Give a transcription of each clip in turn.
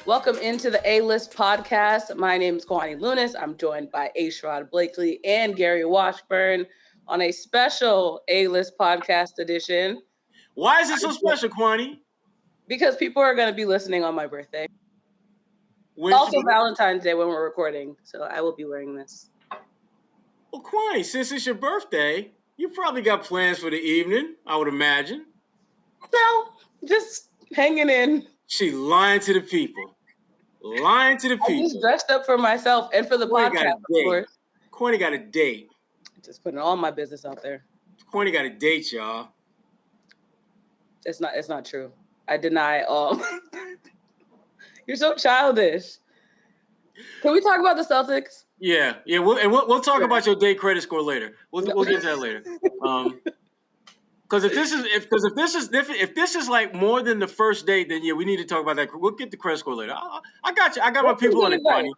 Welcome into the A-List podcast. My name is Kwani Lunis. I'm joined by Sherrod Blakely and Gary Washburn on a special A-List podcast edition. Why is it so special, Kwani? Because people are going to be listening on my birthday. Also Valentine's Day when we're recording, so I will be wearing this. Well, Kwani, since it's your birthday, you probably got plans for the evening, I would imagine. No, just hanging in. She lying to the people. Lying to the people. I just dressed up for myself and for the podcast, of course. Kwani got a date. Just putting all my business out there. Kwani got a date, y'all. It's not true. I deny all. You're so childish. Can we talk about the Celtics? Yeah. We'll talk about your date credit score later. We'll get to that later. Because if this is like more than the first date, then yeah, we need to talk about that. We'll get the credit score later. I got you. I got my people on it, Kwani.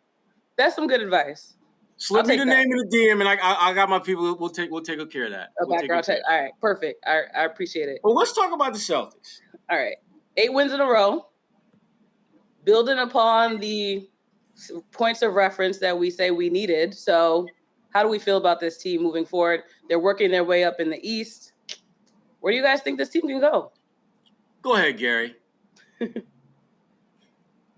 That's some good advice. Slip me the name in the DM, and I got my people. We'll take care of that. Okay, all right, perfect. I appreciate it. Well, let's talk about the Celtics. All right, 8 wins in a row, building upon the points of reference that we say we needed. So, how do we feel about this team moving forward? They're working their way up in the East. Where do you guys think this team can go? Go ahead, Gary.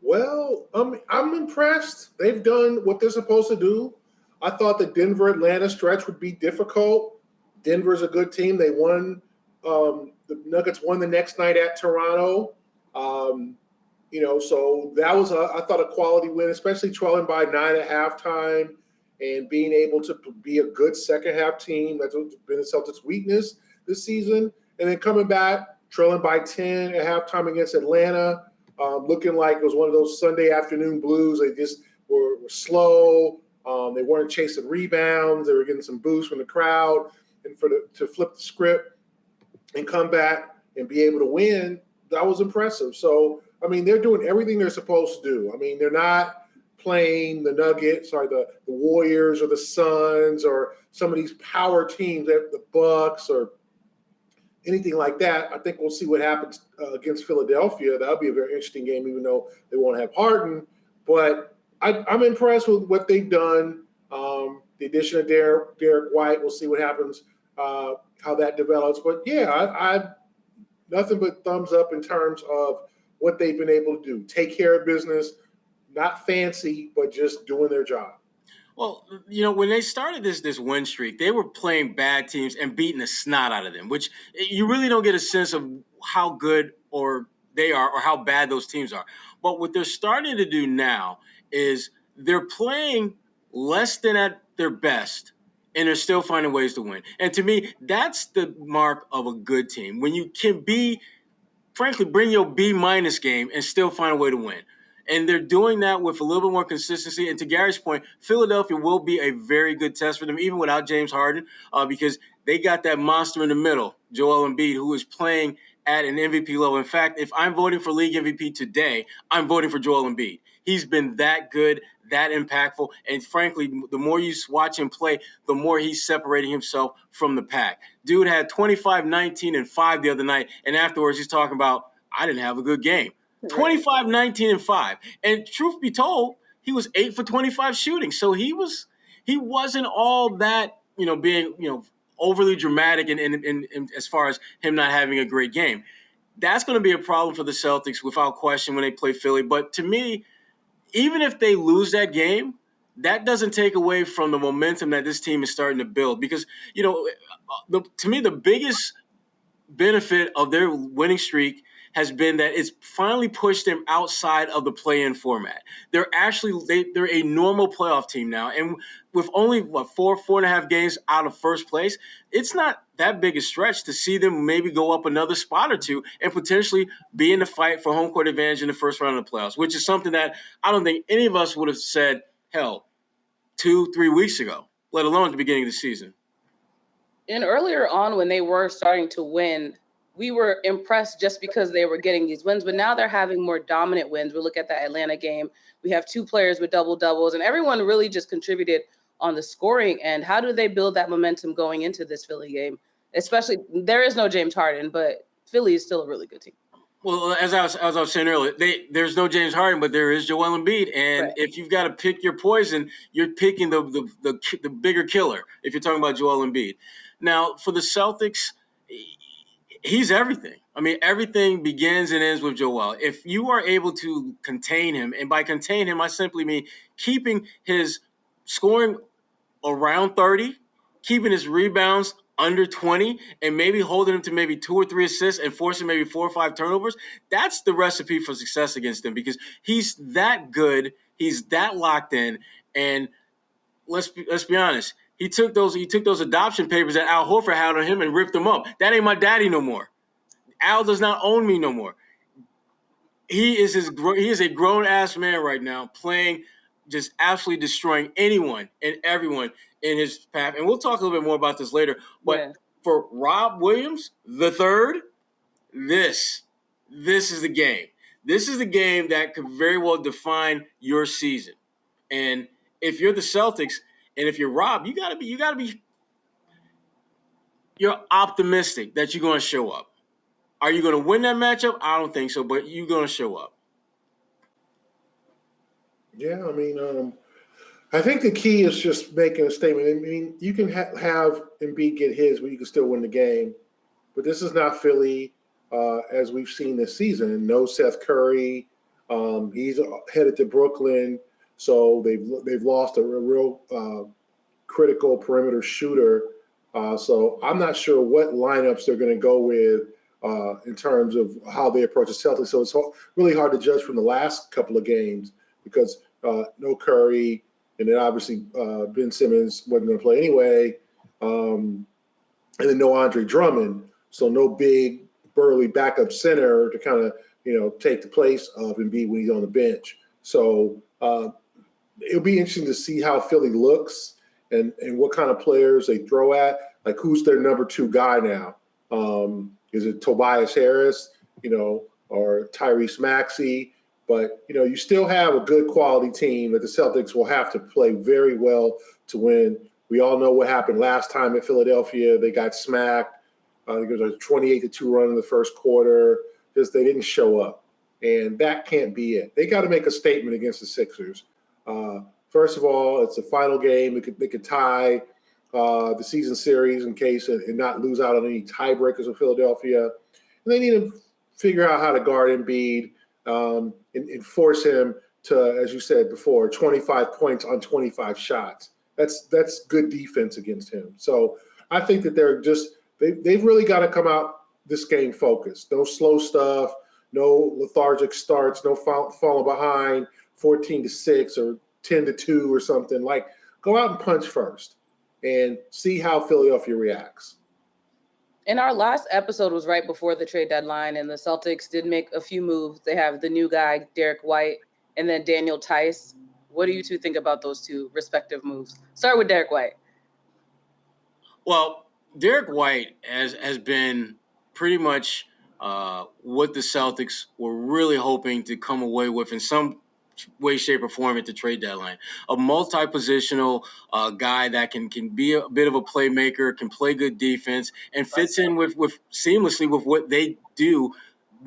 Well, I'm impressed. They've done what they're supposed to do. I thought the Denver-Atlanta stretch would be difficult. Denver's a good team. They won. The Nuggets won the next night at Toronto. So that was, I thought, a quality win, especially trailing by 9 at halftime and being able to be a good second-half team. That's been the Celtics' weakness this season. And then coming back, trailing by 10 at halftime against Atlanta, looking like it was one of those Sunday afternoon blues. They just were slow. They weren't chasing rebounds. They were getting some boost from the crowd. And to flip the script and come back and be able to win, that was impressive. So, they're doing everything they're supposed to do. They're not playing the Nuggets or the Warriors or the Suns or some of these power teams, the Bucks or anything like that. I think we'll see what happens against Philadelphia. That'll be a very interesting game, even though they won't have Harden. But I'm impressed with what they've done. The addition of Derrick White, we'll see what happens, how that develops. But, yeah, I nothing but thumbs up in terms of what they've been able to do. Take care of business, not fancy, but just doing their job. Well, when they started this win streak, they were playing bad teams and beating the snot out of them, which you really don't get a sense of how good or they are or how bad those teams are. But what they're starting to do now is they're playing less than at their best, and they're still finding ways to win. And to me, that's the mark of a good team. When you can bring your B- game and still find a way to win. And they're doing that with a little bit more consistency. And to Gary's point, Philadelphia will be a very good test for them, even without James Harden, because they got that monster in the middle, Joel Embiid, who is playing at an MVP level. In fact, if I'm voting for league MVP today, I'm voting for Joel Embiid. He's been that good, that impactful. And frankly, the more you watch him play, the more he's separating himself from the pack. Dude had 25, 19, and 5 the other night. And afterwards, he's talking about, I didn't have a good game. 25, 19, and 5. And truth be told, he was 8 for 25 shooting. So he wasn't all that, being, overly dramatic and as far as him not having a great game. That's going to be a problem for the Celtics without question when they play Philly. But to me, even if they lose that game, that doesn't take away from the momentum that this team is starting to build. Because, to me, the biggest benefit of their winning streak has been that it's finally pushed them outside of the play-in format. They're a normal playoff team now. And with only, 4.5 games out of first place, it's not that big a stretch to see them maybe go up another spot or two and potentially be in the fight for home court advantage in the first round of the playoffs, which is something that I don't think any of us would have said, 2-3 weeks ago, let alone at the beginning of the season. And earlier on when they were starting to win, we were impressed just because they were getting these wins, but now they're having more dominant wins. We look at the Atlanta game. We have 2 players with double-doubles, and everyone really just contributed on the scoring end. How do they build that momentum going into this Philly game? Especially, there is no James Harden, but Philly is still a really good team. Well, as I was saying earlier, there's no James Harden, but there is Joel Embiid, and Right. if you've got to pick your poison, you're picking the bigger killer. If you're talking about Joel Embiid, now for the Celtics, he's everything. I mean, everything begins and ends with Joel. If you are able to contain him, and by contain him, I simply mean keeping his scoring around 30, keeping his rebounds under 20, and maybe holding him to maybe 2 or 3 assists and forcing maybe 4 or 5 turnovers, that's the recipe for success against him because he's that good, he's that locked in, and let's be honest, he took those adoption papers that Al Horford had on him and ripped them up. That ain't my daddy no more. Al does not own me no more. He is a grown ass man right now, playing, just absolutely destroying anyone and everyone in his path. And we'll talk a little bit more about this later. But for Rob Williams, the third, this is the game. This is the game that could very well define your season. And if you're the Celtics, and if you're Rob, you're optimistic that you're going to show up. Are you going to win that matchup? I don't think so, but you're going to show up. Yeah, I mean, I think the key is just making a statement. I mean, you can have Embiid get his, but you can still win the game. But this is not Philly, as we've seen this season. No Seth Curry. He's headed to Brooklyn, so they've lost a real critical perimeter shooter. So I'm not sure what lineups they're going to go with in terms of how they approach the Celtics. So it's really hard to judge from the last couple of games because no Curry, and then obviously Ben Simmons wasn't going to play anyway, and then no Andre Drummond. So no big burly backup center to kind of take the place of Embiid when he's on the bench. So it'll be interesting to see how Philly looks and what kind of players they throw at. Like who's their number 2 guy now? Is it Tobias Harris, or Tyrese Maxey? But, you still have a good quality team that the Celtics will have to play very well to win. We all know what happened last time at Philadelphia. They got smacked. I think it was a 28-2 run in the first quarter. Just they didn't show up. And that can't be it. They got to make a statement against the Sixers. First of all, it's a final game. They could tie the season series in case and not lose out on any tiebreakers with Philadelphia. And they need to figure out how to guard Embiid and force him to, as you said before, 25 points on 25 shots. That's good defense against him. So I think that they've really got to come out this game focused. No slow stuff, no lethargic starts, no falling behind 14-6 or 10-2 or something. Like, go out and punch first and see how Philadelphia reacts. And our last episode was right before the trade deadline, and the Celtics did make a few moves. They have the new guy, Derrick White, and then Daniel Theis. What do you two think about those two respective moves? Start with Derrick White. Well, Derrick White has been pretty much what the Celtics were really hoping to come away with in some way, shape, or form at the trade deadline. A multi-positional guy that can be a bit of a playmaker, can play good defense, and fits in with seamlessly with what they do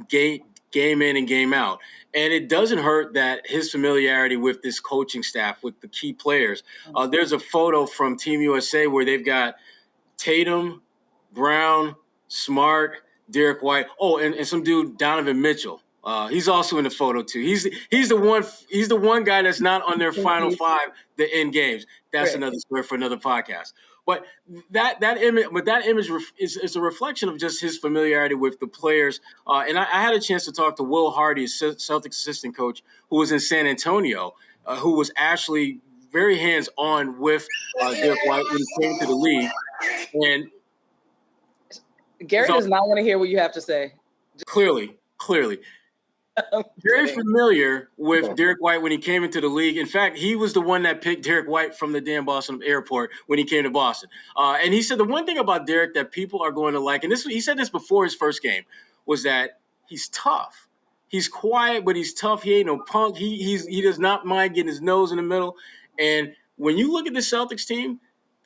game in and game out. And it doesn't hurt that his familiarity with this coaching staff, with the key players. There's a photo from Team USA where they've got Tatum, Brown, Smart, Derrick White. Oh, and some dude, Donovan Mitchell. He's also in the photo too. He's the one guy that's not on their final 5 the end games. That's another story for another podcast. But that image is a reflection of just his familiarity with the players. And I had a chance to talk to Will Hardy, Celtics assistant coach, who was in San Antonio, who was actually very hands-on with Derrick White when he came to the league. And Gary does not want to hear what you have to say. Clearly. Very familiar with Derrick White when he came into the league. In fact, he was the one that picked Derrick White from the damn Boston airport when he came to Boston. And he said the one thing about Derrick that people are going to like, and he said this before his first game, was that he's tough. He's quiet, but he's tough. He ain't no punk. He does not mind getting his nose in the middle. And when you look at the Celtics team,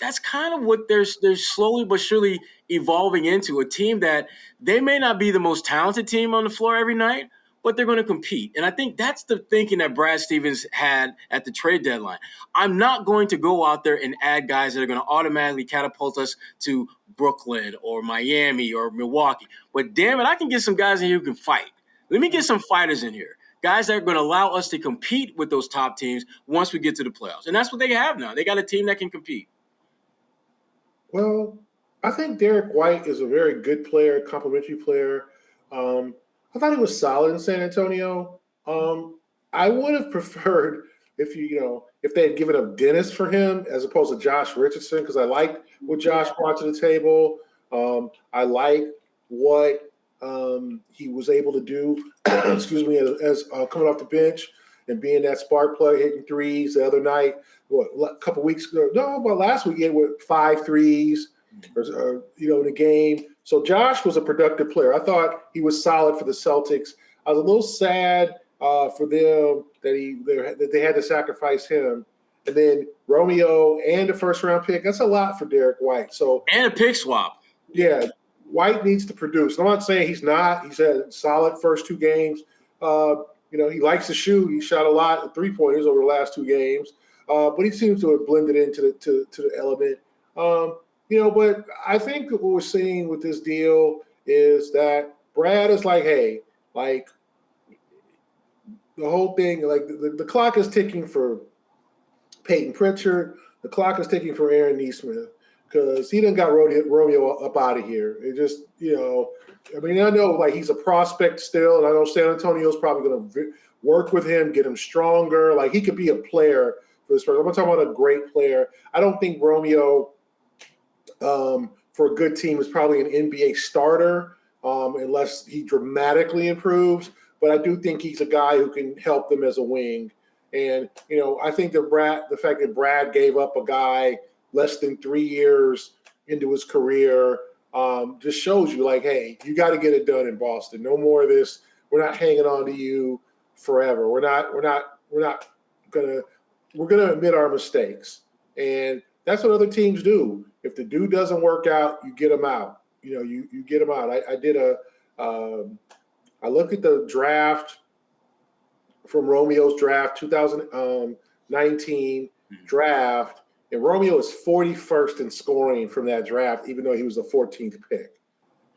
that's kind of what they're slowly but surely evolving into, a team that they may not be the most talented team on the floor every night, but they're going to compete. And I think that's the thinking that Brad Stevens had at the trade deadline. I'm not going to go out there and add guys that are going to automatically catapult us to Brooklyn or Miami or Milwaukee. But damn it, I can get some guys in here who can fight. Let me get some fighters in here. Guys that are going to allow us to compete with those top teams once we get to the playoffs. And that's what they have now. They got a team that can compete. Well, I think Derrick White is a very good player, complimentary player. I thought he was solid in San Antonio. I would have preferred if they had given up Dennis for him as opposed to Josh Richardson, because I liked what Josh brought to the table. I like what he was able to do, excuse me, as coming off the bench and being that spark plug, hitting threes the other night. A couple weeks ago? No, but last week he had 5 threes, in the game. So Josh was a productive player. I thought he was solid for the Celtics. I was a little sad for them that they had to sacrifice him. And then Romeo and the first-round pick, that's a lot for Derrick White. So and a pick swap. Yeah, White needs to produce. I'm not saying he's not. He's had solid first 2 games. He likes to shoot. He shot a lot of three-pointers over the last 2 games. But he seems to have blended into the element. But I think what we're seeing with this deal is that Brad is like, hey, like the whole thing, like the clock is ticking for Peyton Pritchard. The clock is ticking for Aaron Nesmith because he done got Romeo up out of here. It just, I know like he's a prospect still, and I know San Antonio's probably going to work with him, get him stronger. Like he could be a player for the Spurs. I'm talking about a great player. I don't think Romeo, for a good team, is probably an NBA starter unless he dramatically improves. But I do think he's a guy who can help them as a wing. And, I think the fact that Brad gave up a guy less than 3 years into his career just shows you like, hey, you got to get it done in Boston. No more of this. We're not hanging on to you forever. We're going to admit our mistakes. And that's what other teams do. If the dude doesn't work out, you get him out. You get him out. I looked at the draft from Romeo's draft, 2019 draft, and Romeo is 41st in scoring from that draft, even though he was the 14th pick,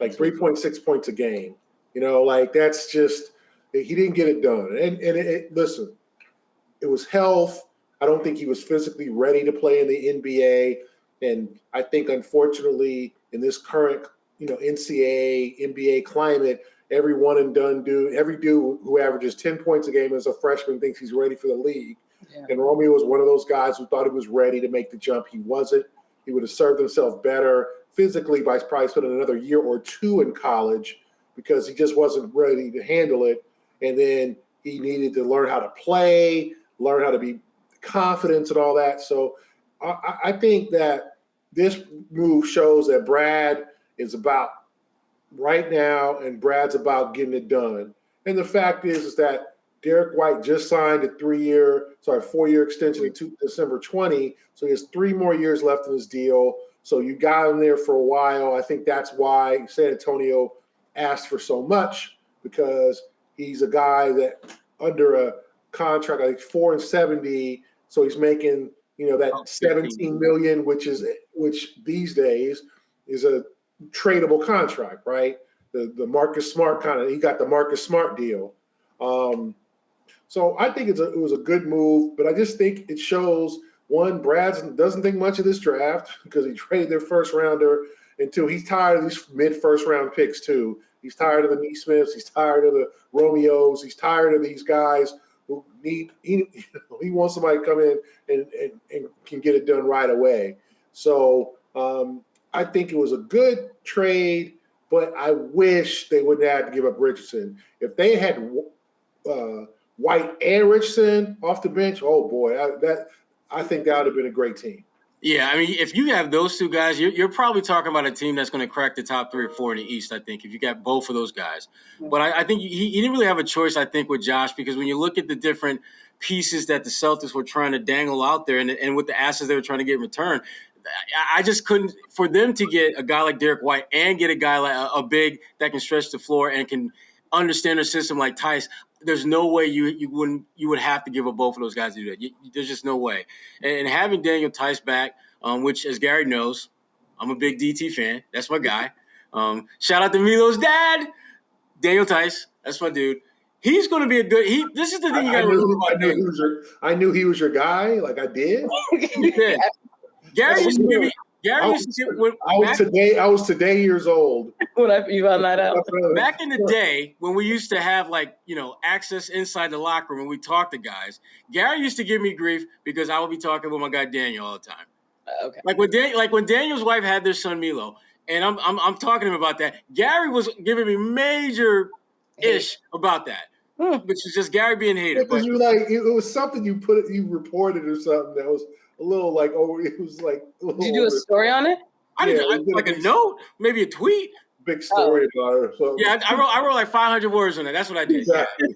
like 3.6 points a game. That's just he didn't get it done. And listen, it was health. I don't think he was physically ready to play in the NBA, and I think unfortunately in this current NCAA NBA climate, every one and done dude, every dude who averages 10 points a game as a freshman thinks he's ready for the league. Yeah. And Romeo was one of those guys who thought he was ready to make the jump. He wasn't. He would have served himself better physically by probably spending another year or 2 in college because he just wasn't ready to handle it. And then he needed to learn how to play, learn how to be confident and all that. So I think that this move shows that Brad is about right now, and Brad's about getting it done. And the fact is that Derrick White just signed a 4-year extension in December 20, so he has 3 more years left in his deal. So you got him there for a while. I think that's why San Antonio asked for so much, because he's a guy that under a contract, like $4.70, so he's making that $17 million, which these days is a tradable contract, right? The Marcus Smart he got the Marcus Smart deal. So I think it was a good move, but I just think it shows, one, Brad doesn't think much of this draft because he traded their first rounder, and 2, he's tired of these mid-first round picks too. He's tired of the Nesmiths. He's tired of the Romeos. He's tired of these guys who he wants somebody to come in and can get it done right away. So I think it was a good trade, but I wish they wouldn't have to give up Richardson. If they had White and Richardson off the bench, oh boy, I think that would have been a great team. Yeah, I mean, if you have those 2 guys, you're probably talking about a team that's going to crack the top 3 or 4 in the East, I think, if you got both of those guys. But I think he didn't really have a choice, I think, with Josh, because when you look at the different pieces that the Celtics were trying to dangle out there and with the assets they were trying to get in return, I just couldn't – for them to get a guy like Derrick White and get a guy like a big that can stretch the floor and can understand their system like Theis, there's no way you would have to give up both of those guys to do that. There's just no way. And having Daniel Theis back, which, as Gary knows, I'm a big DT fan. That's my guy. Shout out to Milo's dad, Daniel Theis. That's my dude. He's going to be a good. This is the thing you got to remember about Daniel. I knew he was your guy. Like I did. You did. Gary used to give me. Gary used to give. I was today years old when you found that out. Back in the day when we used to have access inside the locker room and we talked to guys, Gary used to give me grief because I would be talking with my guy Daniel all the time. Okay. Like when Daniel's wife had their son Milo, and I'm talking to him about that. Gary was giving me major ish about that, which is just Gary being hated. Because it was something you reported or something that was a little like it was like. Did you do a story on it? I did like a note, maybe a tweet. Big story about her. So. Yeah, I wrote like 500 words on it. That's what I did. Exactly.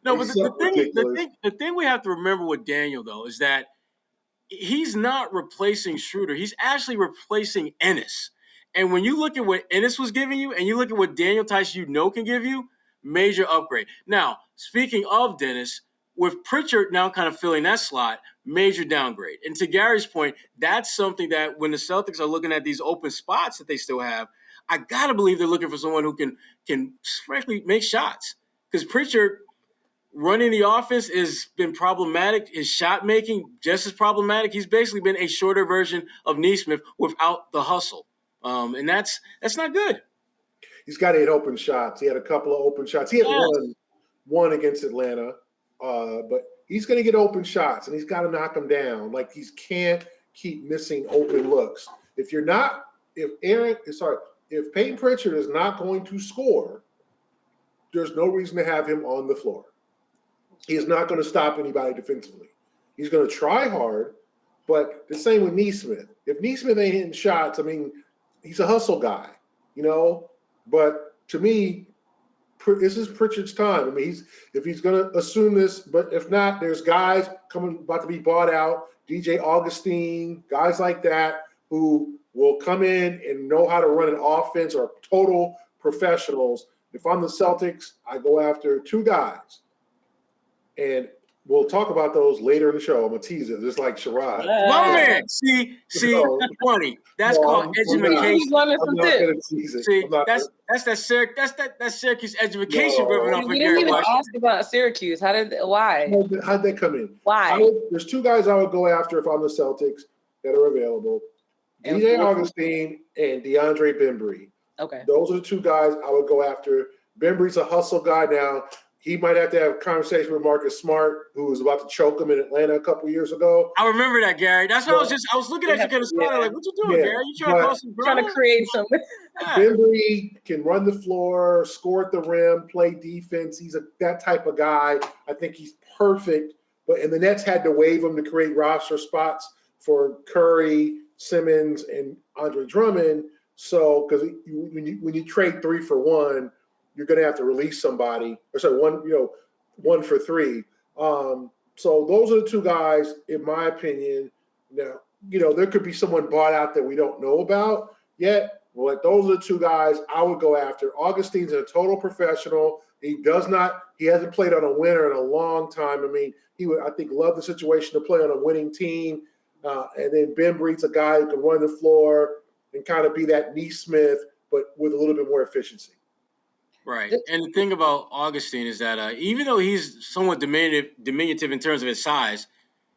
No, but the thing we have to remember with Daniel though is that he's not replacing Schroeder. He's actually replacing Ennis. And when you look at what Ennis was giving you and you look at what Daniel Theis can give you, major upgrade. Now, speaking of Dennis, with Pritchard now kind of filling that slot, major downgrade. And to Gary's point, that's something that when the Celtics are looking at these open spots that they still have, I got to believe they're looking for someone who can frankly make shots. Because Pritchard running the offense has been problematic. His shot making just as problematic. He's basically been a shorter version of Nesmith without the hustle. And that's not good. He's got 8 open shots. He had a couple of open shots. He had one against Atlanta, but he's going to get open shots, and he's got to knock them down. Like he can't keep missing open looks. If Peyton Pritchard is not going to score, there's no reason to have him on the floor. He is not going to stop anybody defensively. He's going to try hard, but the same with Nesmith. If Nesmith ain't hitting shots, I mean, he's a hustle guy, But to me, this is Pritchard's time. I mean, if he's going to assume this, but if not, there's guys about to be bought out, DJ Augustine, guys like that who will come in and know how to run an offense, or total professionals. If I'm the Celtics, I go after 2 guys. And we'll talk about those later in the show. I'm going to tease it, just like Sherrod. My man. See, that's funny. That's called education. That's that Syracuse education ripping off of We Gary didn't even Washington. ask about Syracuse. Why? How'd they come in? Why? There's 2 guys I would go after if I'm the Celtics that are available. DJ Augustine and DeAndre Bembry. Okay. Those are the 2 guys I would go after. Bembry's a hustle guy now. He might have to have a conversation with Marcus Smart, who was about to choke him in Atlanta a couple years ago. I remember that, Gary. That's what I was looking at you kind of started like, what you doing, Gary? You trying to call some drama? Trying to create some. Bembry can run the floor, score at the rim, play defense. He's that type of guy. I think he's perfect. And the Nets had to waive him to create roster spots for Curry, Simmons, and Andre Drummond. So, because when you trade 3 for 1, you're going to have to release somebody, one for 3. So those are the 2 guys, in my opinion. Now, there could be someone bought out that we don't know about yet. But those are the 2 guys I would go after. Augustine's a total professional. He hasn't played on a winner in a long time. I mean, he would, I think, love the situation to play on a winning team. And then Bembry's a guy who can run the floor and kind of be that Nesmith, but with a little bit more efficiency. Right. And the thing about Augustine is that even though he's somewhat diminutive in terms of his size,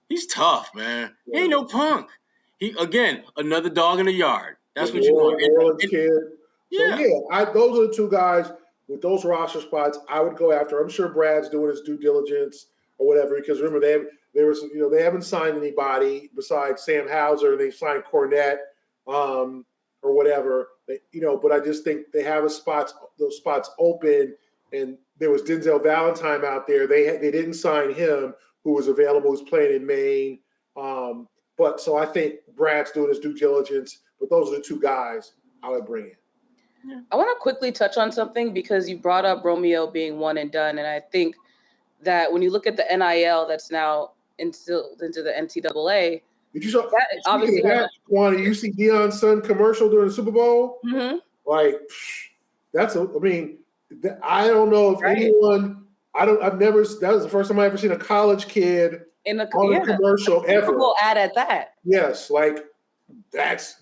he's tough, man. He ain't no punk. Again, another dog in the yard. That's what you want. Kid. So, those are the 2 guys with those roster spots I would go after. I'm sure Brad's doing his due diligence or whatever, because remember, they haven't signed anybody besides Sam Hauser. They signed Cornette or whatever. But I just think they have those spots open, and there was Denzel Valentine out there. They didn't sign him, who was available, who's playing in Maine. But so I think Brad's doing his due diligence, but those are the 2 guys I would bring in. Yeah. I want to quickly touch on something because you brought up Romeo being one and done. And I think that when you look at the NIL that's now instilled into the NCAA, Did you saw? That Speaking obviously of that, Kwani, you see Deion's son commercial during the Super Bowl? Mm-hmm. Like, I don't know if anyone. I've never. That was the first time I ever seen a college kid in a commercial Super ever. Bowl ad at that. Yes, like this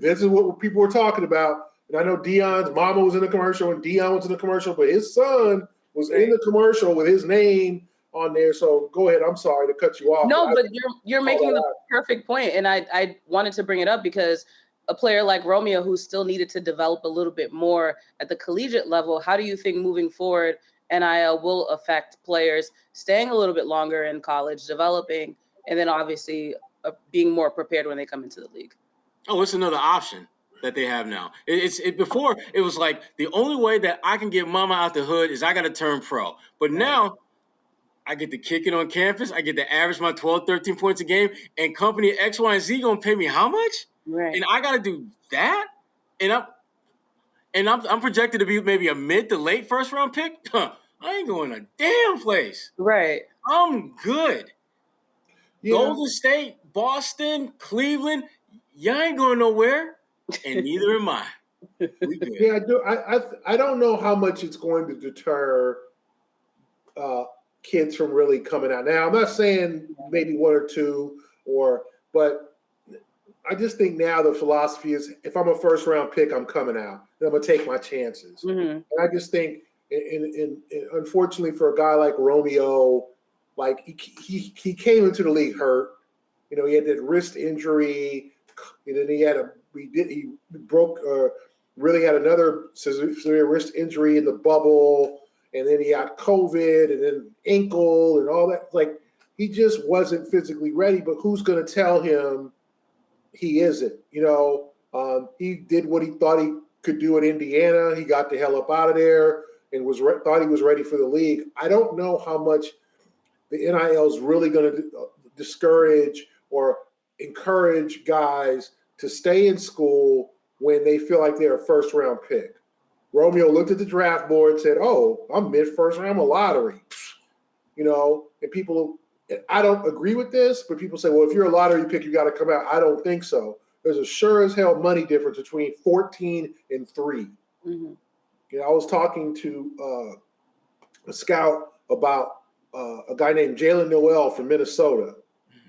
is what people were talking about. And I know Deion's mama was in the commercial and Deion was in the commercial, but his son was in the commercial with his name on there. So go ahead. I'm sorry to cut you off. No, but you're making the perfect point, and I wanted to bring it up because a player like Romeo, who still needed to develop a little bit more at the collegiate level, how do you think moving forward NIL will affect players staying a little bit longer in college, developing, and then obviously being more prepared when they come into the league? Oh, it's another option that they have now. Before it was like the only way that I can get mama out the hood is I got to turn pro. But now I get to kick it on campus. I get to average my 12, 13 points a game, and company X, Y, and Z gonna pay me how much? Right. And I got to do that. And I'm projected to be maybe a mid to late first round pick. I ain't going a damn place. Right. I'm good. Yeah. Golden State, Boston, Cleveland, y'all ain't going nowhere, and neither am I. We good. Yeah, I do. I don't know how much it's going to deter kids from really coming out. Now, I'm not saying maybe one or two, but I just think now the philosophy is if I'm a first round pick, I'm coming out. And I'm gonna take my chances. Mm-hmm. And I just think, and unfortunately for a guy like Romeo, like he came into the league hurt. You know, he had that wrist injury, and then he really had another severe wrist injury in the bubble, and then he had COVID, and then ankle, and all that. Like he just wasn't physically ready. But who's going to tell him he isn't? You know, he did what he thought he could do at Indiana. He got the hell up out of there and thought he was ready for the league. I don't know how much the NIL is really going to discourage or encourage guys to stay in school when they feel like they're a first-round pick. Romeo looked at the draft board and said, oh, I'm mid-first round, I'm a lottery. You know, and people, I don't agree with this, but people say, well, if you're a lottery pick, you got to come out. I don't think so. There's a sure as hell money difference between 14 and 3. Mm-hmm. You know, I was talking to a scout about a guy named Jalen Noel from Minnesota,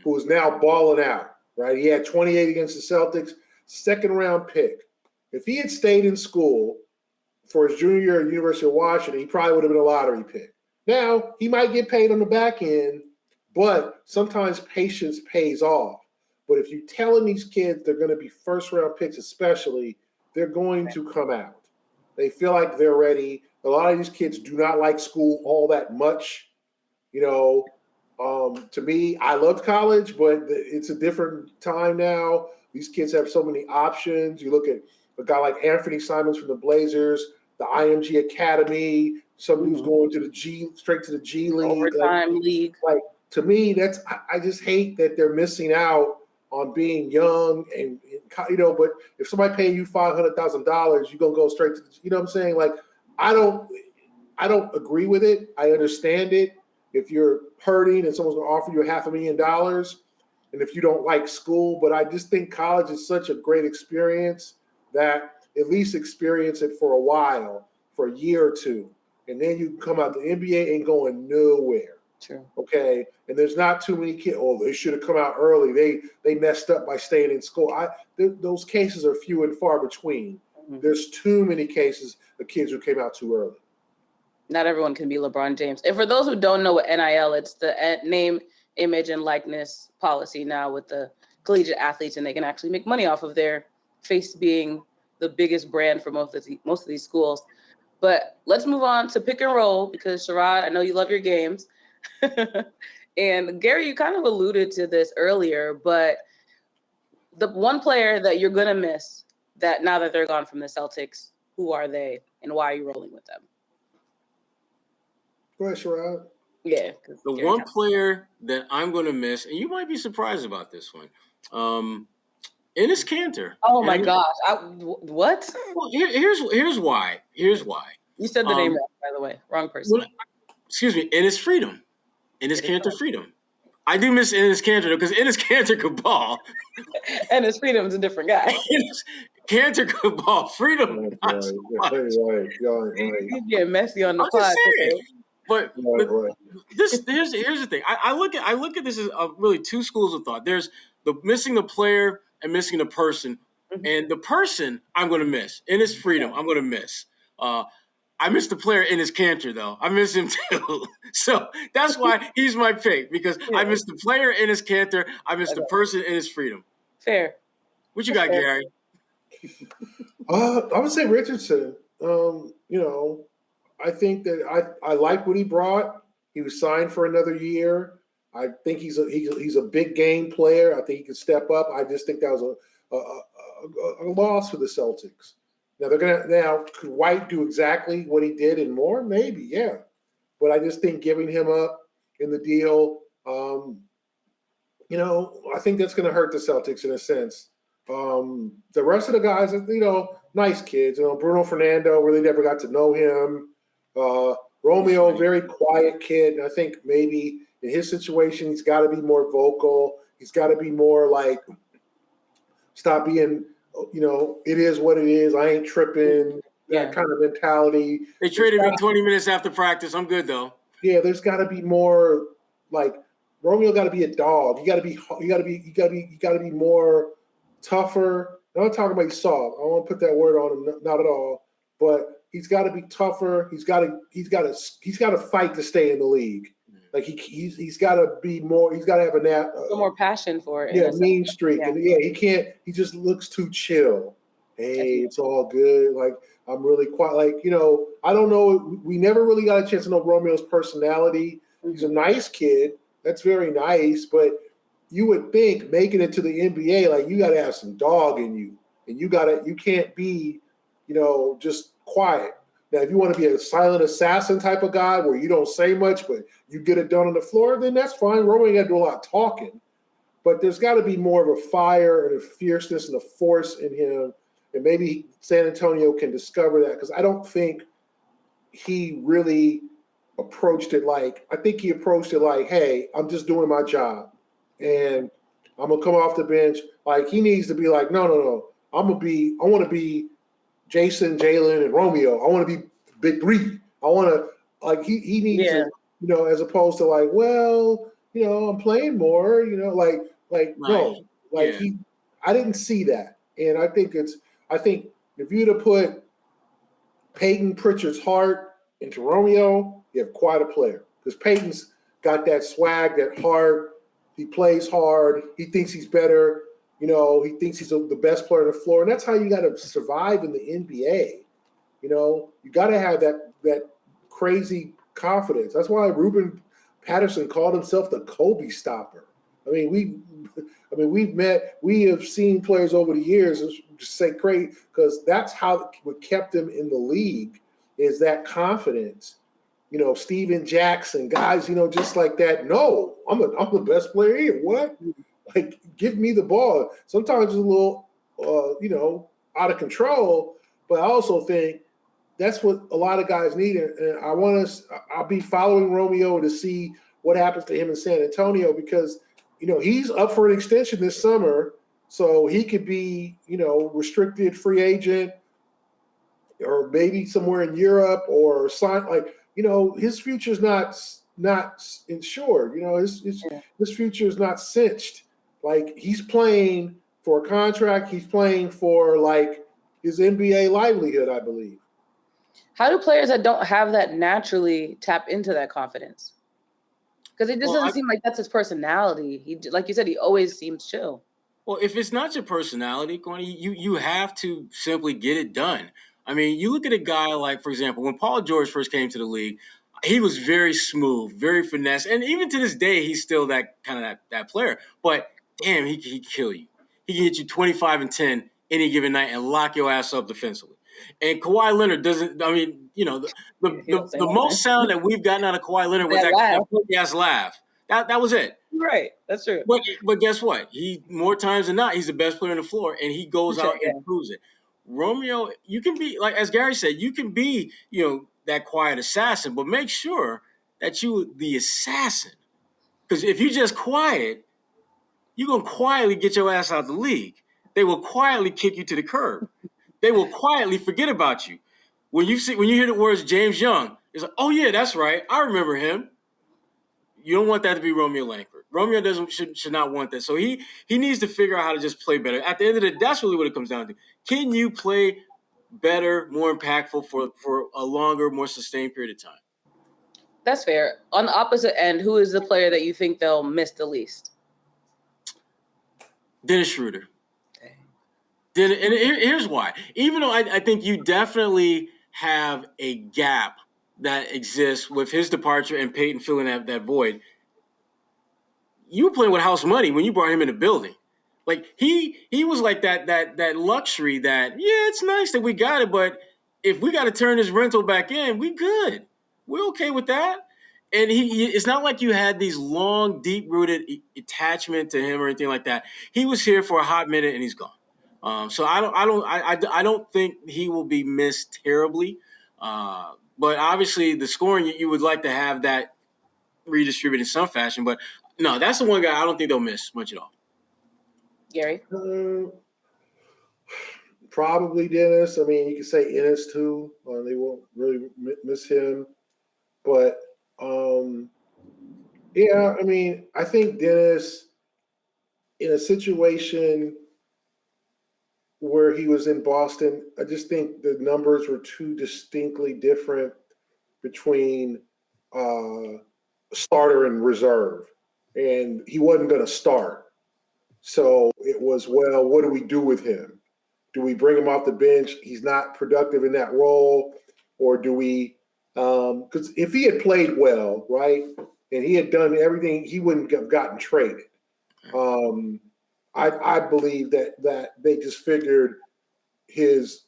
who is now balling out, right? He had 28 against the Celtics, second-round pick. If he had stayed in school for his junior year at the University of Washington, he probably would have been a lottery pick. Now, he might get paid on the back end, but sometimes patience pays off. But if you're telling these kids they're going to be first-round picks especially, they're going to come out. They feel like they're ready. A lot of these kids do not like school all that much. You know, to me, I loved college, but it's a different time now. These kids have so many options. You look at a guy like Anthony Simons from the Blazers, the IMG Academy, somebody who's going to straight to the G League. Overtime league. Like, to me, I just hate that they're missing out on being young and you know, but if somebody paying you $500,000, you're going to go straight to, you know what I'm saying? Like, I don't agree with it. I understand it. If you're hurting and someone's going to offer you $500,000 and if you don't like school, but I just think college is such a great experience that at least experience it for a while, for a year or two. And then you come out, the NBA ain't going nowhere. True. Okay. And there's not too many kids. Oh, they should have come out early. They messed up by staying in school. Those cases are few and far between. Mm-hmm. There's too many cases of kids who came out too early. Not everyone can be LeBron James. And for those who don't know what NIL, it's the name, image, and likeness policy now with the collegiate athletes, and they can actually make money off of their face being the biggest brand for most of these schools. But let's move on to pick and roll because Sherrod, I know you love your games. And Gary, you kind of alluded to this earlier, but the one player that you're going to miss that now that they're gone from the Celtics, who are they and why are you rolling with them? Go ahead, Sherrod. Yeah. The one player that I'm going to miss, and you might be surprised about this one, Enes Kanter. Oh my gosh! What? Well, here's why. Here's why. You said the name wrong, by the way. Wrong person. Excuse me. Enes Freedom. Enes Kanter Freedom. I do miss Enes Kanter because Enes Kanter could ball. And his Freedom's a different guy. Kanter could ball. Freedom. Right. He's getting messy on the I'm just pod saying. today. But Right. here's the thing. I look at this as really two schools of thought. There's the missing the player and missing the person. Mhm. And the person I'm going to miss. In his freedom, I'm going to miss. I miss the player in his canter, though. I miss him too. So that's why he's my pick, because I miss the player in his canter. I miss the person in his freedom. Fair. What you got, fair. Gary? I would say Richardson. I think that I like what he brought. He was signed for another year. I think he's a big game player. I think he can step up. I just think that was a loss for the Celtics. Now could White do exactly what he did and more? Maybe, yeah. But I just think giving him up in the deal, I think that's going to hurt the Celtics in a sense. The rest of the guys, nice kids. Bruno Fernando, really never got to know him. Romeo, very quiet kid. And I think maybe in his situation, he's got to be more vocal. He's got to be more like, stop being, it is what it is. I ain't tripping. That kind of mentality. They traded me 20 minutes after practice. I'm good though. Yeah, there's got to be more. Like Romeo, got to be a dog. You got to be more tougher. I'm not talking about soft. I don't want to put that word on him. Not at all. But he's got to be tougher. He's got to fight to stay in the league. Like he's got to be more. He's got to have a more passion for it. Yeah, mean streak. Yeah. And he can't. He just looks too chill. Hey, it's all good. Like I'm really quiet. Like I don't know. We never really got a chance to know Romeo's personality. He's a nice kid. That's very nice. But you would think making it to the NBA, like you got to have some dog in you, and you can't be, just quiet. Now, if you want to be a silent assassin type of guy where you don't say much, but you get it done on the floor, then that's fine. Romeo got to do a lot of talking. But there's got to be more of a fire and a fierceness and a force in him. And maybe San Antonio can discover that, because I don't think he really approached it like, hey, I'm just doing my job. And I'm going to come off the bench. Like, he needs to be like, no. I want to be Jason, Jalen, and Romeo. I want to be big three. I want to, like, he needs to, as opposed to like, well, I'm playing more, no. Like I didn't see that. And I think if you'd have put Peyton Pritchard's heart into Romeo, you have quite a player. Because Peyton's got that swag, that heart. He plays hard. He thinks he's better. He thinks he's the best player on the floor. And that's how you got to survive in the NBA. You got to have that crazy confidence. That's why Ruben Patterson called himself the Kobe stopper. We have seen players over the years just say crazy, because that's what kept him in the league, is that confidence. Steven Jackson, guys, just like that. No, I'm the best player here. What? Like, give me the ball. Sometimes it's a little, out of control, but I also think that's what a lot of guys need. And I'll be following Romeo to see what happens to him in San Antonio, because, he's up for an extension this summer. So he could be, restricted free agent, or maybe somewhere in Europe, or sign, his future's not insured. His future is not cinched. Like, he's playing for a contract. He's playing for like his NBA livelihood, I believe. How do players that don't have that naturally tap into that confidence? Because it just doesn't seem like that's his personality. He, like you said, he always seems chill. Well, if it's not your personality, Kwani, you have to simply get it done. You look at a guy like, for example, when Paul George first came to the league, he was very smooth, very finesse, and even to this day, he's still that kind of that player. But damn, he can kill you. He can hit you 25 and 10 any given night and lock your ass up defensively. And Kawhi Leonard doesn't. The most sound that we've gotten out of Kawhi Leonard was that funky-ass laugh. That was it. Right, that's true. But guess what? He, more times than not, he's the best player on the floor, and he goes out and proves it. Romeo, you can be, like, as Gary said, you can be, that quiet assassin, but make sure that you the assassin. Because if you just quiet, you're going to quietly get your ass out of the league. They will quietly kick you to the curb. They will quietly forget about you. When you hear the words James Young, it's like, oh yeah, that's right. I remember him. You don't want that to be Romeo Langford. Romeo should not want that. So he needs to figure out how to just play better. At the end of the day, that's really what it comes down to. Can you play better, more impactful for a longer, more sustained period of time? That's fair. On the opposite end, who is the player that you think they'll miss the least? Dennis Schroeder. And here's why. Even though I think you definitely have a gap that exists with his departure and Peyton filling that void, you were playing with house money when you brought him in the building. Like he was like that luxury that, yeah, it's nice that we got it, but if we got to turn this rental back in, we good. We're okay with that. And it's not like you had these long, deep-rooted attachment to him or anything like that. He was here for a hot minute and he's gone. So I don't think he will be missed terribly. But obviously the scoring, you would like to have that redistributed in some fashion. But no, that's the one guy I don't think they'll miss much at all. Gary? Probably Dennis. I mean, you could say Ennis too. They won't really miss him. But yeah, I mean, I think Dennis, in a situation where he was in Boston, I just think the numbers were too distinctly different between starter and reserve. And he wasn't going to start. So it was, well, what do we do with him? Do we bring him off the bench? He's not productive in that role. Or do we because if he had played well, right, and he had done everything, he wouldn't have gotten traded. I believe that they just figured his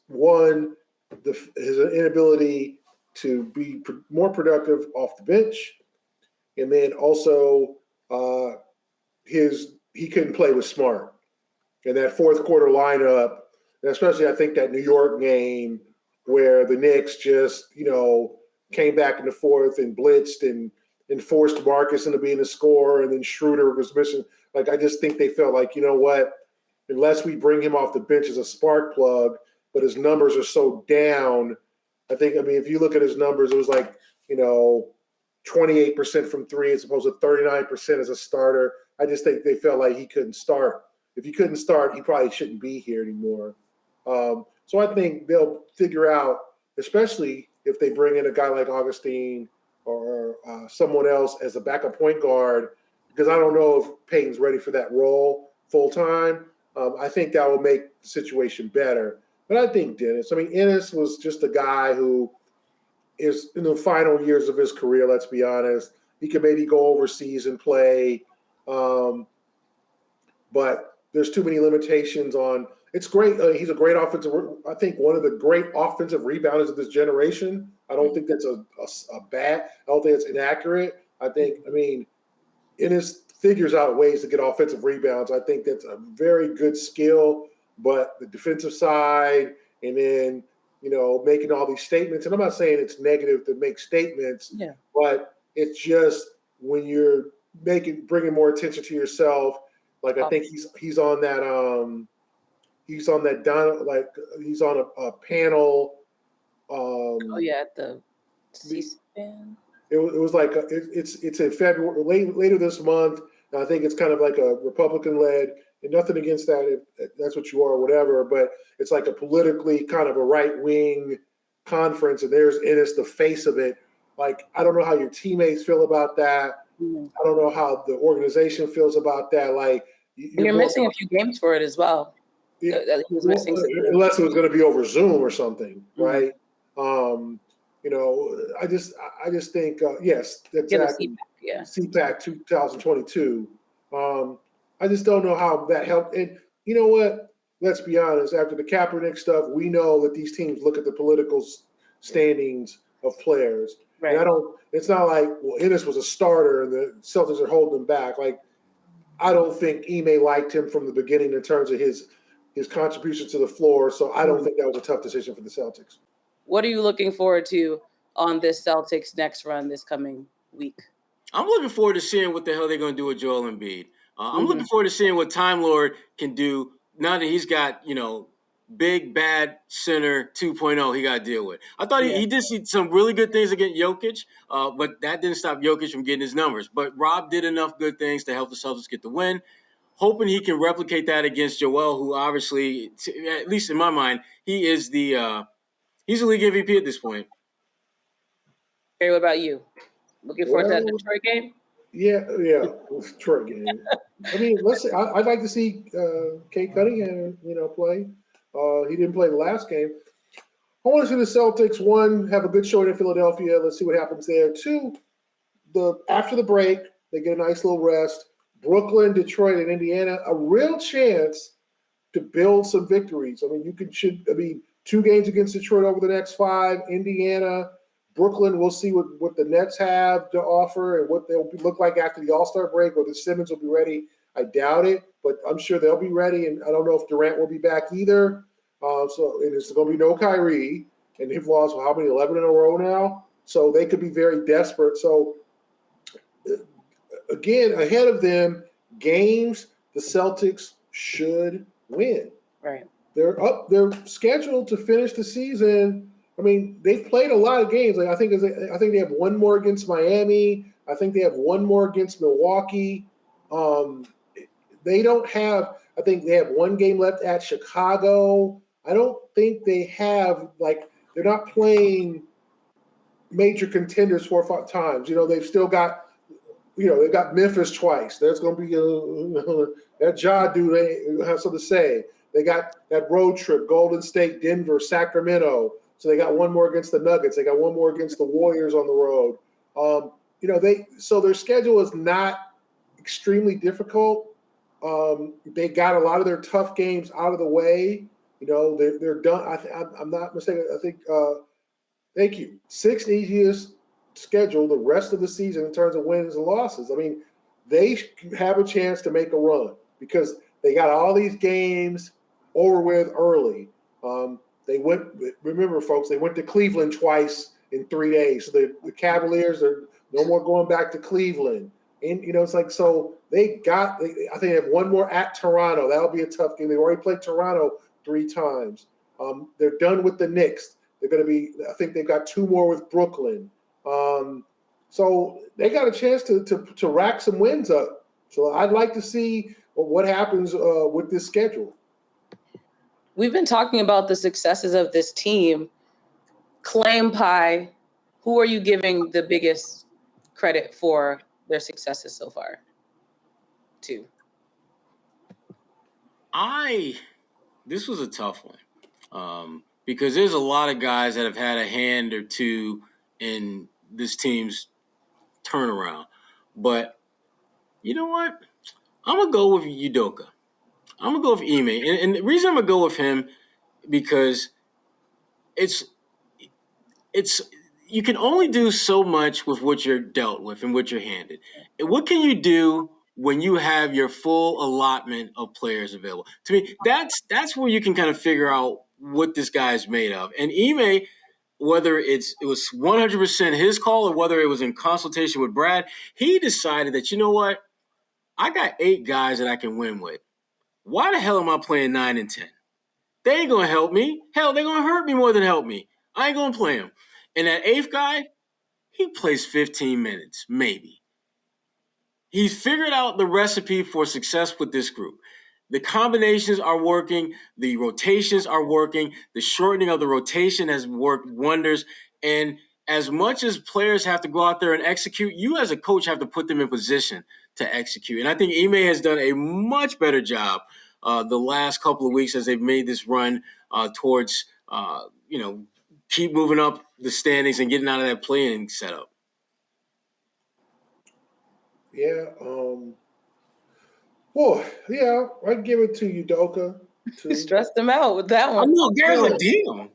inability to be more productive off the bench, and then also he couldn't play with Smart. And that fourth quarter lineup, and especially I think that New York game where the Knicks just, came back in the fourth and blitzed and forced Marcus into being a scorer, and then Schroeder was missing. Like, I just think they felt like, you know what, unless we bring him off the bench as a spark plug, but his numbers are so down, if you look at his numbers, it was like, 28% from three as opposed to 39% as a starter. I just think they felt like he couldn't start. If he couldn't start, he probably shouldn't be here anymore. So I think they'll figure out, especially if they bring in a guy like Augustine or someone else as a backup point guard, because I don't know if Peyton's ready for that role full time. I think that will make the situation better. But I think Dennis, Ennis was just a guy who is in the final years of his career, let's be honest. He could maybe go overseas and play. But there's too many limitations on – it's great. He's a great offensive – I think one of the great offensive rebounders of this generation. I don't think that's a bad – I don't think it's inaccurate. Ennis figures out ways to get offensive rebounds. I think that's a very good skill. But the defensive side and then, making all these statements – and I'm not saying it's negative to make statements, but it's just when you're bringing more attention to yourself. Like, I think he's on that he's on a panel. At the C-SPAN. It was like it's in February, later this month. And I think it's kind of like a Republican-led, and nothing against that if that's what you are or whatever, but it's like a politically kind of a right-wing conference, and there's Ennis, the face of it. Like, I don't know how your teammates feel about that. I don't know how the organization feels about that. Like, you're missing a few games for it as well. Yeah, he was missing unless it was going to be over Zoom or something, right? I just think yes, that's CPAC 2022. I just don't know how that helped. And you know what? Let's be honest. After the Kaepernick stuff, we know that these teams look at the political standings of players. Right. And it's not like, well, Ennis was a starter and the Celtics are holding him back. Like, I don't think Ime liked him from the beginning in terms of his contribution to the floor. So I don't think that was a tough decision for the Celtics. What are you looking forward to on this Celtics next run this coming week? I'm looking forward to seeing what the hell they're going to do with Joel Embiid. I'm looking forward to seeing what Time Lord can do now that he's got, big bad center 2.0 he got to deal with. I thought he did see some really good things against Jokic, but that didn't stop Jokic from getting his numbers. But Rob did enough good things to help the Celtics get the win. Hoping he can replicate that against Joel, who obviously, at least in my mind, he is he's the league MVP at this point. Hey, what about you? Looking forward to that Detroit game? Yeah, Detroit game. I mean, let's see. I'd like to see Kate Cunningham, play. He didn't play the last game. I want to see the Celtics, one, have a good showing in Philadelphia. Let's see what happens there. Two, after the break, they get a nice little rest. Brooklyn, Detroit, and Indiana, a real chance to build some victories. I mean, 2 games against Detroit over the next 5. Indiana, Brooklyn, we'll see what the Nets have to offer and what they'll look like after the All-Star break, whether Simmons will be ready. I doubt it, but I'm sure they'll be ready, and I don't know if Durant will be back either. So it's going to be no Kyrie, and they've lost, 11 in a row now? So they could be very desperate. So, again, ahead of them, games the Celtics should win. Right. They're scheduled to finish the season. I mean, they've played a lot of games. I think they have one more against Miami. I think they have one more against Milwaukee. They don't have. I think they have one game left at Chicago. I don't think they have they're not playing major contenders 4 or 5 times. They've still got. They've got Memphis twice. There's going to be that Ja dude. They have something to say. They got that road trip: Golden State, Denver, Sacramento. So they got one more against the Nuggets. They got one more against the Warriors on the road. So their schedule is not extremely difficult. They got a lot of their tough games out of the way. They're done. I'm not mistaken. I think. Thank you. 6th easiest schedule the rest of the season in terms of wins and losses. I mean, they have a chance to make a run because they got all these games over with early. Remember, folks, they went to Cleveland twice in 3 days. So the Cavaliers are no more going back to Cleveland. And, it's so I think they have one more at Toronto. That'll be a tough game. They've already played Toronto 3 times. They're done with the Knicks. They're going to be, I think they've got 2 more with Brooklyn. So they got a chance to rack some wins up. So I'd like to see what happens with this schedule. We've been talking about the successes of this team. Claim pie, who are you giving the biggest credit for their successes so far to? This was a tough one because there's a lot of guys that have had a hand or two in this team's turnaround. But you know what? I'm going to go with Udoka. I'm going to go with Ime. And the reason I'm going to go with him because it's you can only do so much with what you're dealt with and what you're handed. And what can you do when you have your full allotment of players available? To me, that's where you can kind of figure out what this guy is made of. And Ime, whether it was 100% his call or whether it was in consultation with Brad, he decided that, you know what? I got 8 guys that I can win with. Why the hell am I playing 9 and 10? They ain't going to help me. Hell, they're going to hurt me more than help me. I ain't going to play him. And that 8th guy, he plays 15 minutes, maybe. He's figured out the recipe for success with this group. The combinations are working. The rotations are working. The shortening of the rotation has worked wonders. And as much as players have to go out there and execute, you as a coach have to put them in position to execute. And I think Ime has done a much better job the last couple of weeks as they've made this run towards, keep moving up the standings and getting out of that play-in setup. Yeah. I'd give it to Udoka. You stressed him out with that one. No, Gary's like, damn.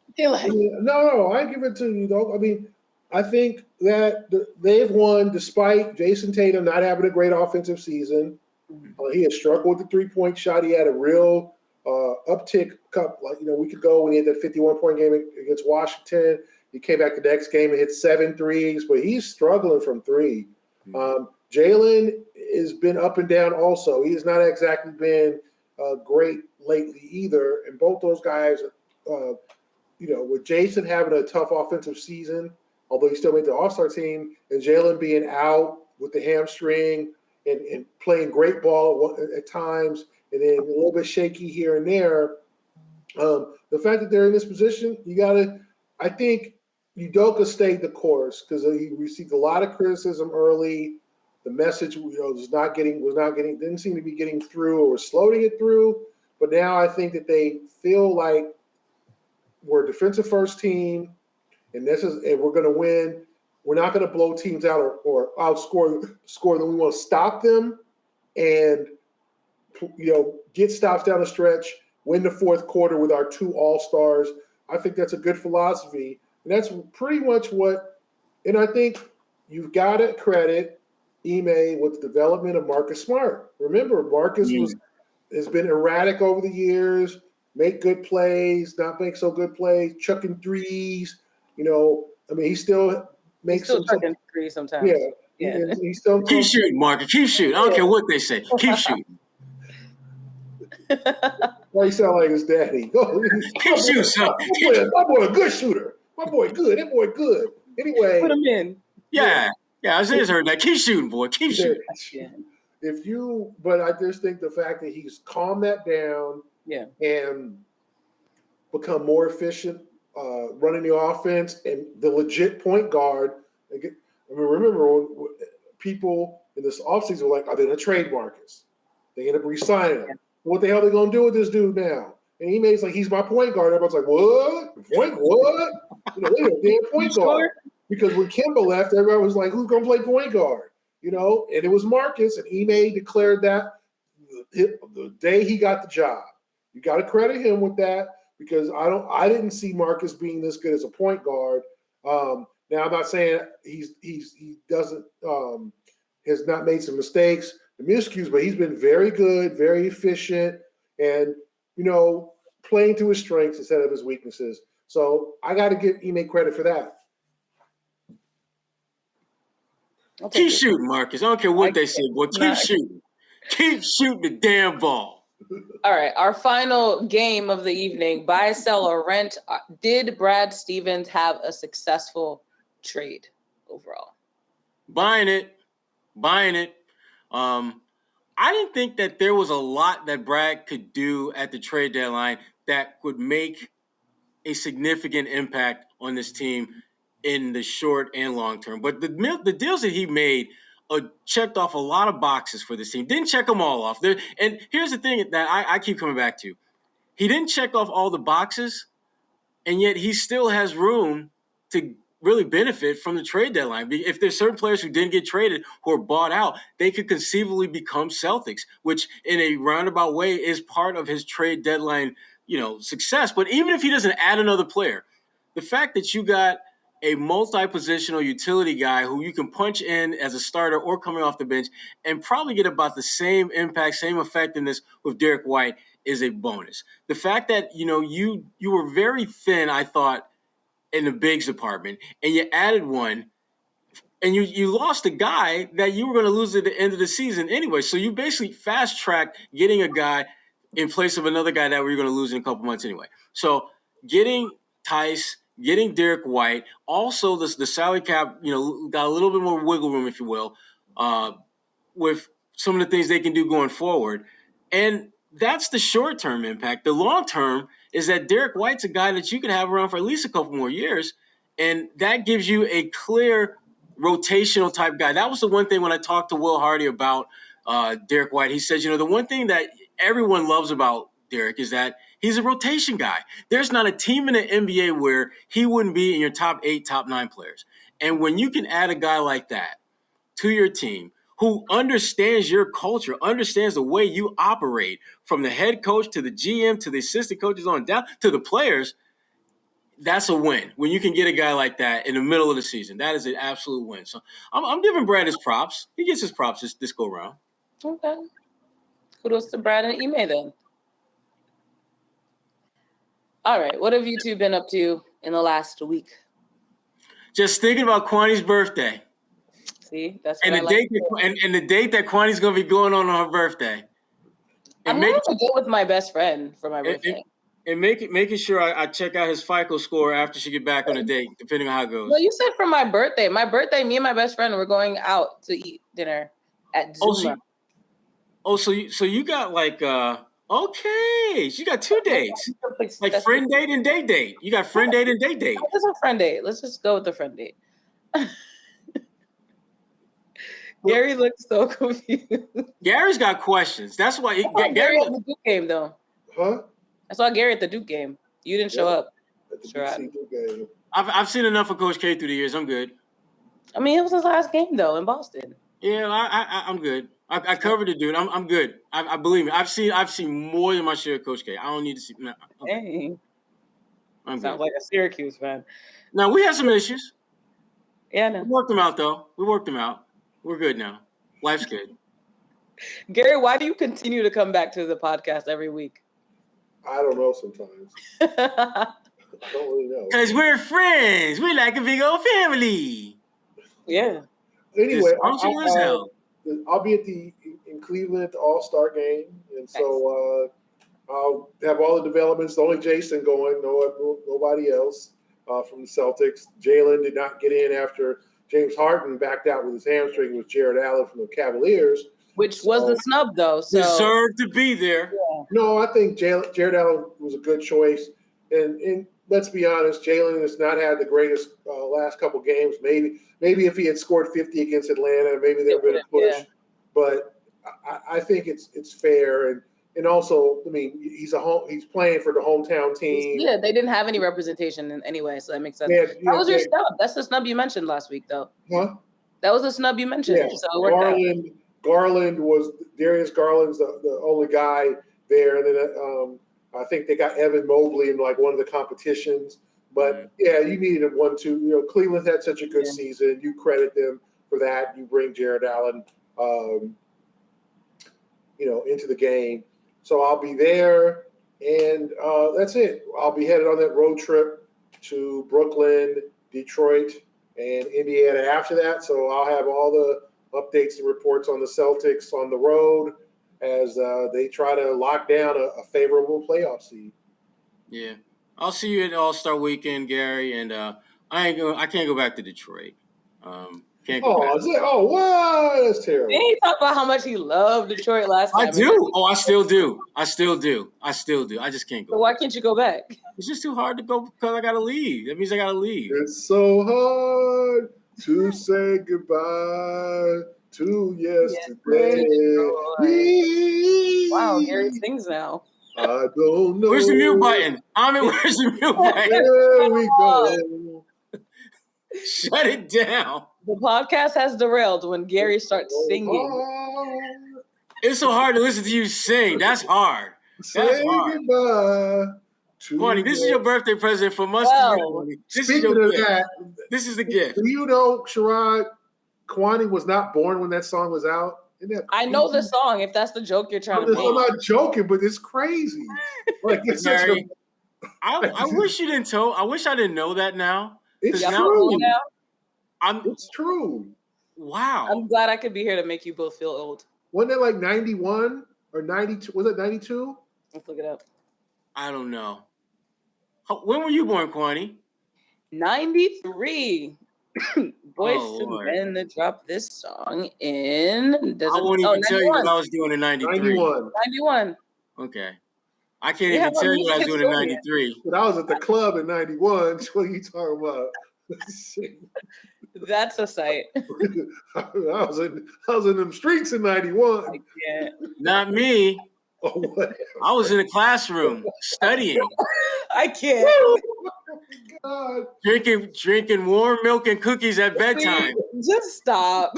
No, I give it to Udoka. I mean, I think that they've won despite Jason Tatum not having a great offensive season. He had struggled with the 3-point shot. He had a real uptick a week ago when he had that 51-point game against Washington. He came back the next game and hit 7 threes, but he's struggling from 3. Jalen has been up and down also. He has not exactly been great lately either. And both those guys, with Jason having a tough offensive season, although he still made the All-Star team, and Jalen being out with the hamstring and playing great ball at times, and then a little bit shaky here and there. The fact that they're in this position, I think Udoka stayed the course because he received a lot of criticism early. The message, didn't seem to be getting through or was slow to get through. But now I think that they feel like we're a defensive first team, and we're going to win. We're not going to blow teams out or outscore them. We want to stop them and get stops down the stretch, win the fourth quarter with our 2 all-stars. I think that's a good philosophy. And that's pretty much and I think you've got to credit Ime with the development of Marcus Smart. Remember, Marcus has been erratic over the years, make good plays, not make so good plays, chucking threes. He still makes some chucking threes sometimes. Yeah. He still keep shooting, Marcus. Keep shooting. I don't care what they say. Keep shooting. Why you sound like his daddy? Keep shooting, son. My boy a good shooter. My boy good. That boy good. Anyway. Put him in. Yeah, Isaiah's heard that. Keep shooting, boy. Keep shooting. Yeah. But I just think the fact that he's calmed that down and become more efficient running the offense and the legit point guard. Remember when people in this offseason were like, are they going to trade Marcus? They end up re-signing him. Yeah. What the hell are they going to do with this dude now? And Ime's like, he's my point guard. Everybody's like, what? What? They're a damn point guard. Because when Kemba left, everybody was like, who's going to play point guard? And it was Marcus, and Ime declared that the day he got the job. You got to credit him with that because I didn't see Marcus being this good as a point guard. Now I'm not saying he doesn't has not made some mistakes, miscues, but he's been very good, very efficient, and playing to his strengths instead of his weaknesses. So I got to give Ime credit for that. Keep shooting, Marcus. I don't care what they say, boy. Keep shooting. Keep shooting the damn ball. All right. Our final game of the evening, buy, sell, or rent. Did Brad Stevens have a successful trade overall? Buying it. I didn't think that there was a lot that Brad could do at the trade deadline that would make a significant impact on this team in the short and long term. But the deals that he made checked off a lot of boxes for this team. Didn't check them all off. And here's the thing that I keep coming back to. He didn't check off all the boxes, and yet he still has room to really benefit from the trade deadline. If there's certain players who didn't get traded who are bought out, they could conceivably become Celtics, which in a roundabout way is part of his trade deadline, success. But even if he doesn't add another player, the fact that you got a multi-positional utility guy who you can punch in as a starter or coming off the bench and probably get about the same impact, same effectiveness with Derrick White is a bonus. The fact that, you were very thin, I thought, in the bigs department, and you added one, and you lost a guy that you were going to lose at the end of the season anyway. So you basically fast-tracked getting a guy in place of another guy that we were going to lose in a couple months anyway. So getting Theis, getting Derrick White, also the salary cap, got a little bit more wiggle room, if you will, with some of the things they can do going forward. And that's the short-term impact. The long-term is that Derrick White's a guy that you can have around for at least a couple more years, and that gives you a clear rotational type guy. That was the one thing when I talked to Will Hardy about Derrick White. He says, the one thing that everyone loves about Derrick is that he's a rotation guy. There's not a team in the NBA where he wouldn't be in your top 8, top 9 players. And when you can add a guy like that to your team who understands your culture, understands the way you operate, from the head coach to the GM to the assistant coaches on down to the players, that's a win. When you can get a guy like that in the middle of the season, that is an absolute win. So I'm giving Brad his props. He gets his props this go round. Okay. Kudos to Brad and Ime then. All right. What have you two been up to in the last week? Just thinking about Kwani's birthday. See, that's And what I the like. date and the date that Kwani's gonna be going on her birthday. I'm And going to go with my best friend for my birthday. And making sure I check out his FICO score after she get back on a date, depending on how it goes. Well, you said for my birthday. My birthday, me and my best friend, we're going out to eat dinner at Zuma. So you got like okay, you got 2 dates, like That's friend date and date. You got friend date and date. That's a friend date. Let's just go with the friend date. Gary looks so confused. Gary's got questions. That's why Gary at the Duke game, though. Huh? I saw Gary at the Duke game. You didn't show up. At the Sherrod. Duke game. I've seen enough of Coach K through the years. I'm good. I mean, it was his last game though in Boston. Yeah, I'm good. I covered the dude. I'm good. I believe me. I've seen more than my share of Coach K. I don't need to see. No, Hey, I'm sounds good. like a Syracuse fan. Now we have some issues. Yeah, We no. worked them out though. We're good now. Life's good. Gary, why do you continue to come back to the podcast every week? I don't know sometimes. I don't really know. Because we're friends. We're like a big old family. Yeah. Anyway, Dysfunctional as hell. I'll be in Cleveland at the All-Star game, and so I'll have all the developments. Only Jason going, nobody else from the Celtics. Jalen did not get in after James Harden backed out with his hamstring. With Jared Allen from the Cavaliers, Which was the snub though. So Deserved to be there. Yeah. No, I think Jared Allen was a good choice. And let's be honest, Jalen has not had the greatest last couple games. Maybe if he had scored 50 against Atlanta, maybe there would have been a push. Yeah. But I think it's fair. And also, I mean, he's playing for the hometown team. Yeah, they didn't have any representation in anyway, so that makes sense. Yeah, that was your snub. That's the snub you mentioned last week, though. Huh? That was the snub you mentioned. Yeah. So it worked out. Darius Garland's the only guy there. And then I think they got Evan Mobley in like one of the competitions. But yeah, you needed 1-2. Cleveland had such a good season. You credit them for that. You bring Jared Allen, into the game. So I'll be there, and that's it. I'll be headed on that road trip to Brooklyn, Detroit, and Indiana after that. So I'll have all the updates and reports on the Celtics on the road as they try to lock down a favorable playoff seed. Yeah, I'll see you at All-Star Weekend, Gary, and I can't go back to Detroit. Can't go back. What? That's terrible. He talked about how much he loved Detroit last time. I do. I still do. I just can't go. So why can't you go back? It's just too hard to go because I gotta leave. That means I gotta leave. It's so hard to say goodbye to yesterday. Wow, Gary sings now. I don't know. Where's the mute button? Where's the mute button? There we go. Shut it down. The podcast has derailed when Gary starts singing. It's so hard to listen to you sing. That's hard. Say goodbye to Kwani, this is your birthday present from us. Speaking of that, this is the gift. Do you know, Sherrod, Kwani was not born when that song was out? I know the song. If that's the joke you're trying to make, I'm not joking, but it's crazy. Like it's Mary, I wish you didn't tell. I wish I didn't know that now. It's true. It's true. Wow. I'm glad I could be here to make you both feel old. Wasn't it like 91 or 92? Was it 92? Let's look it up. I don't know. When were you born, Kwani? 93. Boys and Men to drop this song in. I won't even tell you what I was doing in 93. 91. Okay. I can't even tell you what I was doing in 93. But I was at the club in 91. What are you talking about? That's a sight. I was in them streets in 91. I can't. Not me. Oh, what? I was in the classroom studying. I can't. God. Drinking warm milk and cookies at bedtime. Just stop.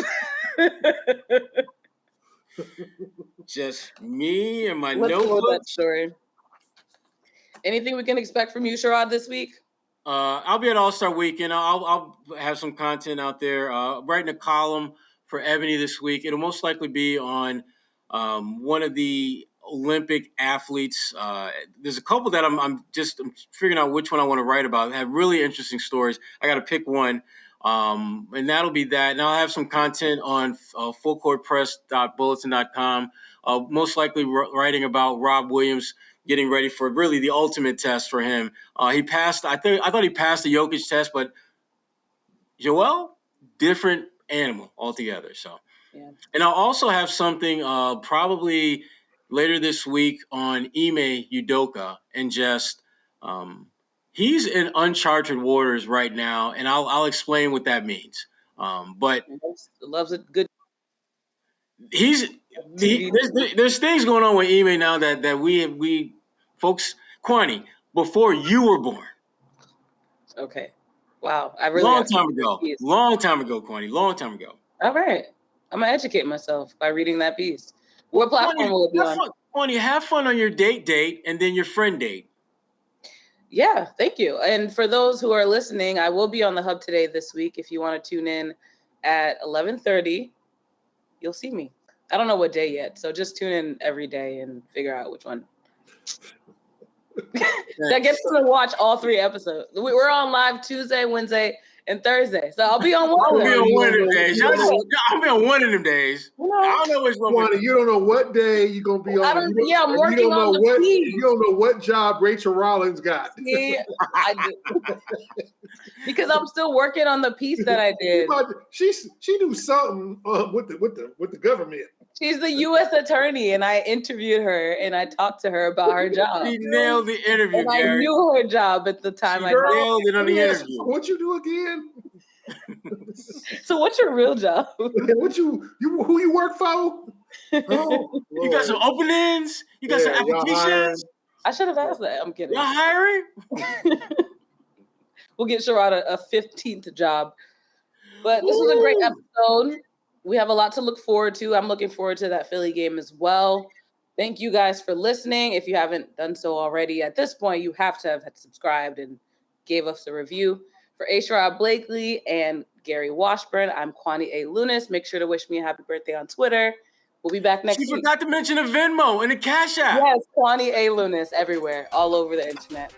Just me and my Let's notebook. go with that story. Anything we can expect from you, Sherrod, this week? I'll be at All-Star Weekend. I'll have some content out there. Writing a column for Ebony this week. It'll most likely be on one of the Olympic athletes. There's a couple that I'm figuring out which one I want to write about. They have really interesting stories. I got to pick one. And that'll be that. And I'll have some content on fullcourtpress.bulletin.com, most likely writing about Rob Williams getting ready for really the ultimate test for him. He passed. I thought he passed the Jokic test, but Joel, different animal altogether. So, yeah. And I'll also have something probably later this week on Ime Udoka, and just he's in uncharted waters right now, and I'll explain what that means. But loves it. Good. There's things going on with Ime now that we folks, Kwani, before you were born. Okay. Wow. I really long time ago, Kwani. Long time ago. All right. I'm gonna educate myself by reading that piece. What platform will it be on? Kwani, have fun on your date, and then your friend date. Yeah, thank you. And for those who are listening, I will be on the Hub today this week. If you want to tune in at 11:30, you'll see me. I don't know what day yet, so just tune in every day and figure out which one. That gets to watch all 3 episodes. We're on live Tuesday, Wednesday, and Thursday. So I'll be on one of them. I'll be on one of them days. I'll be on one of them days. I don't know which one. You don't know what day you're going to be on. I'm working on the piece. You don't know what job Rachel Rollins got. See, I do. Because I'm still working on the piece that I did. She do something with the government. She's the U.S. attorney, and I interviewed her, and I talked to her about her job. She nailed the interview, and I knew her job at the time. She nailed it on the interview. What you do again? So what's your real job? What you who you work for? Oh, you got some openings? You got some applications? I should have asked that. I'm kidding. Y'all hiring? We'll get Sherrod a 15th job. But this was a great episode. We have a lot to look forward to. I'm looking forward to that Philly game as well. Thank you guys for listening. If you haven't done so already, at this point, you have to have subscribed and gave us a review. For Sherrod Blakely and Gary Washburn, I'm Kwani A. Lunis. Make sure to wish me a happy birthday on Twitter. We'll be back next week. She forgot to mention a Venmo and a Cash App. Yes, Kwani A. Lunis everywhere, all over the internet.